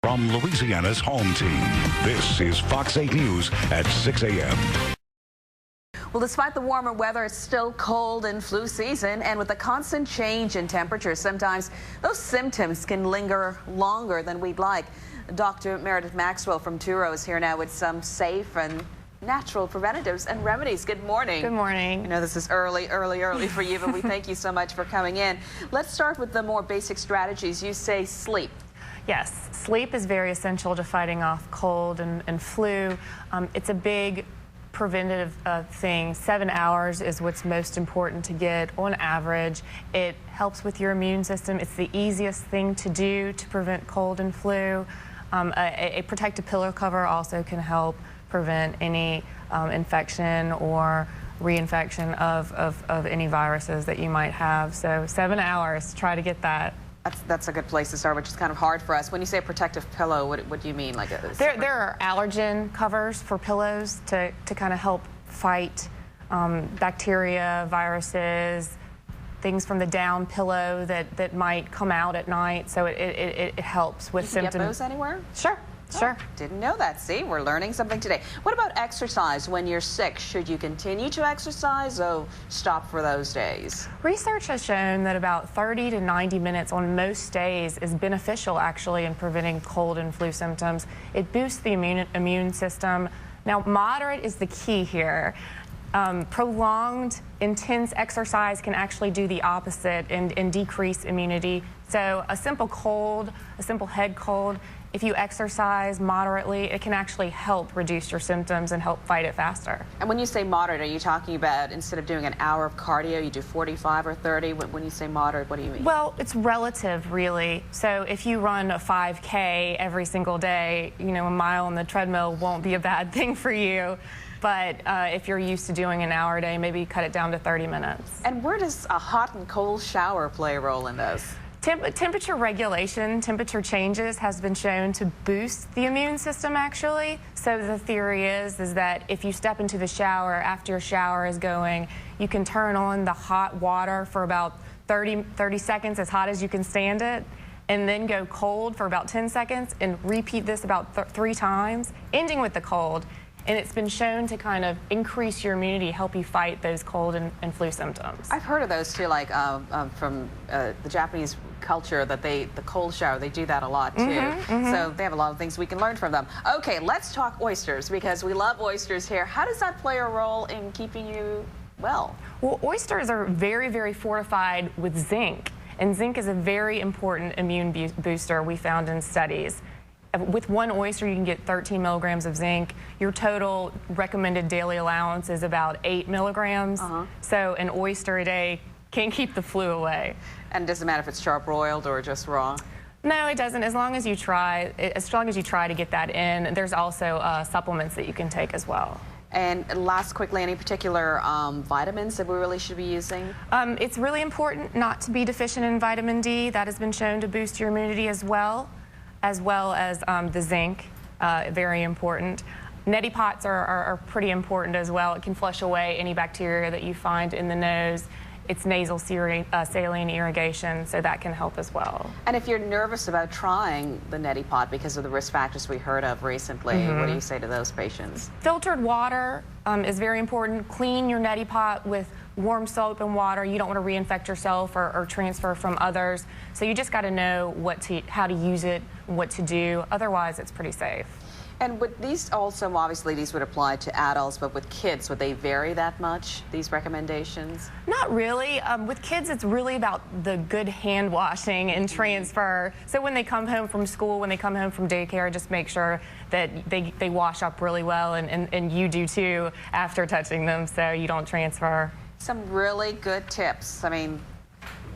From Louisiana's home team, this is Fox 8 News at 6 a.m. Well, despite the warmer weather, it's still cold in flu season, and with the constant change in temperature, sometimes those symptoms can linger longer than we'd like. Dr. Meredith Maxwell from Touro is here now with some safe and natural preventatives and remedies. Good morning. Good morning. I know this is early for you, but we thank you so much for coming in. Let's start with the more basic strategies. You say sleep. Yes, sleep is very essential to fighting off cold and flu. It's a big preventative thing. 7 hours is what's most important to get on average. It helps with your immune system. It's the easiest thing to do to prevent cold and flu. A protective pillow cover also can help prevent any infection or reinfection of any viruses that you might have. So 7 hours, try to get that. That's a good place to start, which is kind of hard for us. When you say a protective pillow, what do you mean? Like there are allergen covers for pillows to kind of help fight bacteria, viruses, things from the down pillow that might come out at night. So it helps with symptoms. You can get those anywhere? Sure. Sure. Oh, didn't know that. See, we're learning something today. What about exercise when you're sick? Should you continue to exercise or stop for those days? Research has shown that about 30 to 90 minutes on most days is beneficial actually in preventing cold and flu symptoms. It boosts the immune system. Now, moderate is the key here. Prolonged, intense exercise can actually do the opposite and decrease immunity. So a simple cold, a simple head cold, if you exercise moderately, it can actually help reduce your symptoms and help fight it faster. And when you say moderate, are you talking about instead of doing an hour of cardio, you do 45 or 30? When you say moderate, what do you mean? Well, it's relative, really. So if you run a 5K every single day, you know, a mile on the treadmill won't be a bad thing for you. But if you're used to doing an hour a day, maybe cut it down to 30 minutes. And where does a hot and cold shower play a role in this? Temperature regulation, temperature changes has been shown to boost the immune system actually. So the theory is that if you step into the shower after your shower is going, you can turn on the hot water for about 30 seconds, as hot as you can stand it, and then go cold for about 10 seconds and repeat this about 3 times, ending with the cold. And it's been shown to kind of increase your immunity, help you fight those cold and flu symptoms. I've heard of those too, like from the Japanese culture, that the cold shower, they do that a lot too. So they have a lot of things we can learn from them. Okay, let's talk oysters, because we love oysters here. How does that play a role in keeping you well? Well, oysters are very, very fortified with zinc. And zinc is a very important immune booster we found in studies. With one oyster, you can get 13 milligrams of zinc. Your total recommended daily allowance is about 8 milligrams. So an oyster a day can keep the flu away. And it doesn't matter if it's charbroiled or just raw? No, it doesn't. As long as you try to get that in. There's also supplements that you can take as well. And last, quickly, any particular vitamins that we really should be using? It's really important not to be deficient in vitamin D. That has been shown to boost your immunity as well as the zinc, very important. Neti pots are pretty important as well. It can flush away any bacteria that you find in the nose. It's nasal saline irrigation, so that can help as well. And if you're nervous about trying the neti pot because of the risk factors we heard of recently, what do you say to those patients? Filtered water is very important. Clean your neti pot with warm soap and water. You don't want to reinfect yourself or transfer from others. So you just got to know how to use it, what to do. Otherwise, it's pretty safe. And would these also, obviously these would apply to adults, but with kids, would they vary that much, these recommendations? Not really. With kids, it's really about the good hand washing and transfer. So when they come home from school, when they come home from daycare, just make sure that they wash up really well, and you do too after touching them, so you don't transfer. Some really good tips. I mean,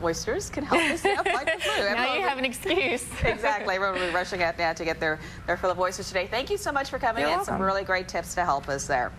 oysters can help us fight the flu. Now you have an excuse. Exactly. Everyone will be rushing out now to get their fill of oysters today. Thank you so much for coming in. You're welcome. Some really great tips to help us there.